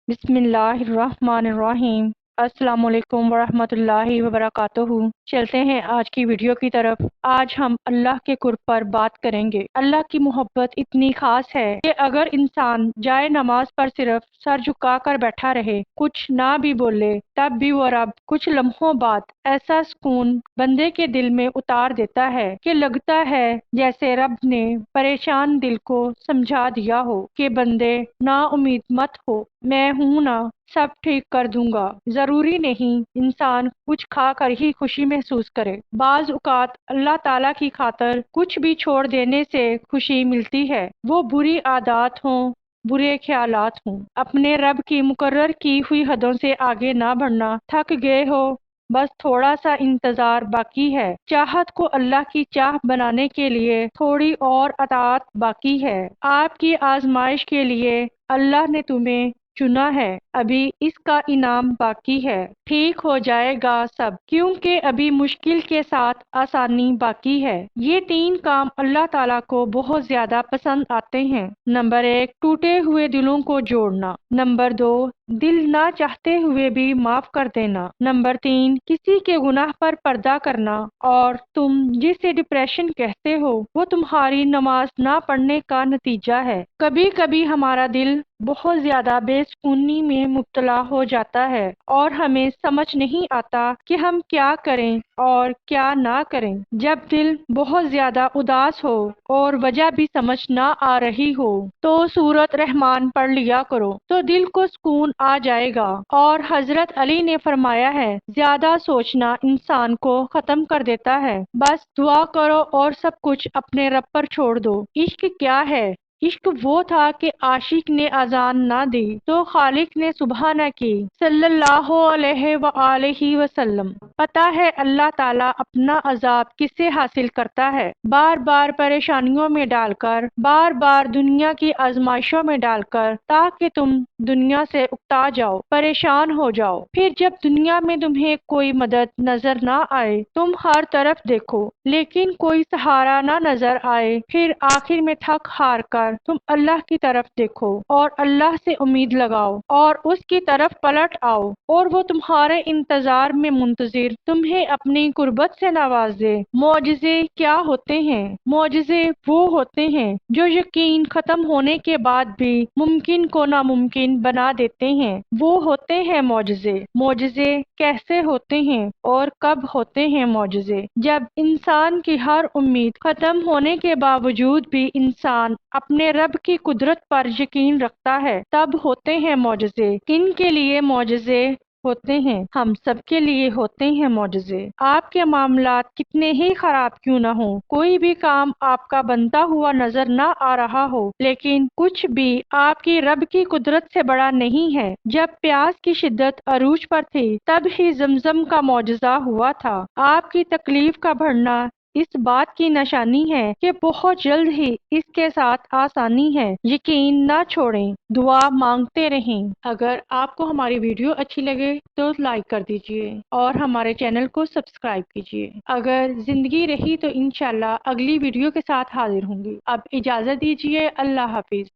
बिस्मिल्लाहिर्रहमानिर्रहीम। अस्सलाम वालेकुम वरहमतुल्लाहि वबरकातुहू। चलते हैं आज की वीडियो की तरफ। आज हम अल्लाह के कुर्ब पर बात करेंगे। अल्लाह की मोहब्बत इतनी खास है कि अगर इंसान जाए नमाज पर सिर्फ सर झुका कर बैठा रहे, कुछ ना भी बोले, तब भी वो रब कुछ लम्हों बाद ऐसा सुकून बंदे के दिल में उतार देता है कि लगता है जैसे रब ने परेशान दिल को समझा दिया हो कि बंदे ना उम्मीद मत हो, मैं हूं ना, सब ठीक कर दूंगा। जरूरी नहीं इंसान कुछ खा कर ही खुशी महसूस करे। बाज औकात अल्लाह ताला की खातर कुछ भी छोड़ देने से खुशी मिलती है। वो बुरी आदत हों, बुरे ख्यालात हों, अपने रब की मुकर्रर की हुई हदों से आगे ना बढ़ना। थक गए हो, बस थोड़ा सा इंतजार बाकी है। चाहत को अल्लाह की चाह बनाने के लिए थोड़ी और अताअत बाकी है। आपकी आजमाइश के लिए अल्लाह ने तुम्हें चुना है, अभी इसका इनाम बाकी है। ठीक हो जाएगा सब, क्योंकि अभी मुश्किल के साथ आसानी बाकी है। ये तीन काम अल्लाह ताला को बहुत ज्यादा पसंद आते हैं। नंबर 1, टूटे हुए दिलों को जोड़ना। नंबर 2, दिल ना चाहते हुए भी माफ कर देना। नंबर 3, किसी के गुनाह पर पर्दा करना। और तुम जिसे डिप्रेशन कहते हो, वो तुम्हारी नमाज ना पढ़ने का नतीजा है। कभी कभी हमारा दिल बहुत ज्यादा बेसुकूनी में मुब्तला हो जाता है और हमें समझ नहीं आता कि हम क्या करें और क्या ना करें। जब दिल बहुत ज्यादा उदास हो और वजह भी समझ ना आ रही हो, तो सूरत रहमान पढ़ लिया करो तो दिल को सुकून आ जाएगा। और हजरत अली ने फरमाया है, ज्यादा सोचना इंसान को खत्म कर देता है। बस दुआ करो और सब कुछ अपने रब पर छोड़ दो। इश्क क्या है? इश्क वो था कि आशिक ने अजान ना दी तो खालिक ने सुबह न की, सल्लल्लाहु अलैहि वसल्लम। पता है अल्लाह ताला अपना अजाब किससे हासिल करता है? बार बार परेशानियों में डालकर, बार बार दुनिया की आजमाइशों में डालकर, ताकि तुम दुनिया से उकता जाओ, परेशान हो जाओ। फिर जब दुनिया में तुम्हें कोई मदद नजर ना आए, तुम हर तरफ देखो लेकिन कोई सहारा ना नजर आए, फिर आखिर में थक हार कर तुम अल्लाह की तरफ देखो और अल्लाह से उम्मीद लगाओ और उसकी तरफ पलट आओ, और वो तुम्हारे इंतजार में मुंतजिर तुम्हें अपनी कुर्बत से नवाजे। मौजिज़े क्या होते हैं? मौजिज़े वो होते हैं जो यकीन खत्म होने के बाद भी मुमकिन को नामुमकिन बना देते हैं। वो होते हैं मौजिज़े। मौजिज़े कैसे होते हैं और कब होते हैं मौजिज़े? जब इंसान की हर उम्मीद खत्म होने के बावजूद भी इंसान अपने रब की कुदरत पर यकीन रखता है, तब होते हैं मौजिज़े। किन के लिए मौजिज़े होते हैं? हम सब के लिए होते हैं मौजिज़े। आपके मामलात कितने ही खराब क्यों न हो, कोई भी काम आपका बनता हुआ नजर ना आ रहा हो, लेकिन कुछ भी आपकी रब की कुदरत से बड़ा नहीं है। जब प्यास की शिद्दत अरूज पर थी, तब ही जमजम का मौजज़ा हुआ था। आपकी तकलीफ का बढ़ना इस बात की निशानी है कि बहुत जल्द ही इसके साथ आसानी है। यकीन ना छोड़ें, दुआ मांगते रहें। अगर आपको हमारी वीडियो अच्छी लगे तो लाइक कर दीजिए और हमारे चैनल को सब्सक्राइब कीजिए। अगर जिंदगी रही तो इंशाल्लाह अगली वीडियो के साथ हाजिर होंगी। अब इजाजत दीजिए। अल्लाह हाफिज।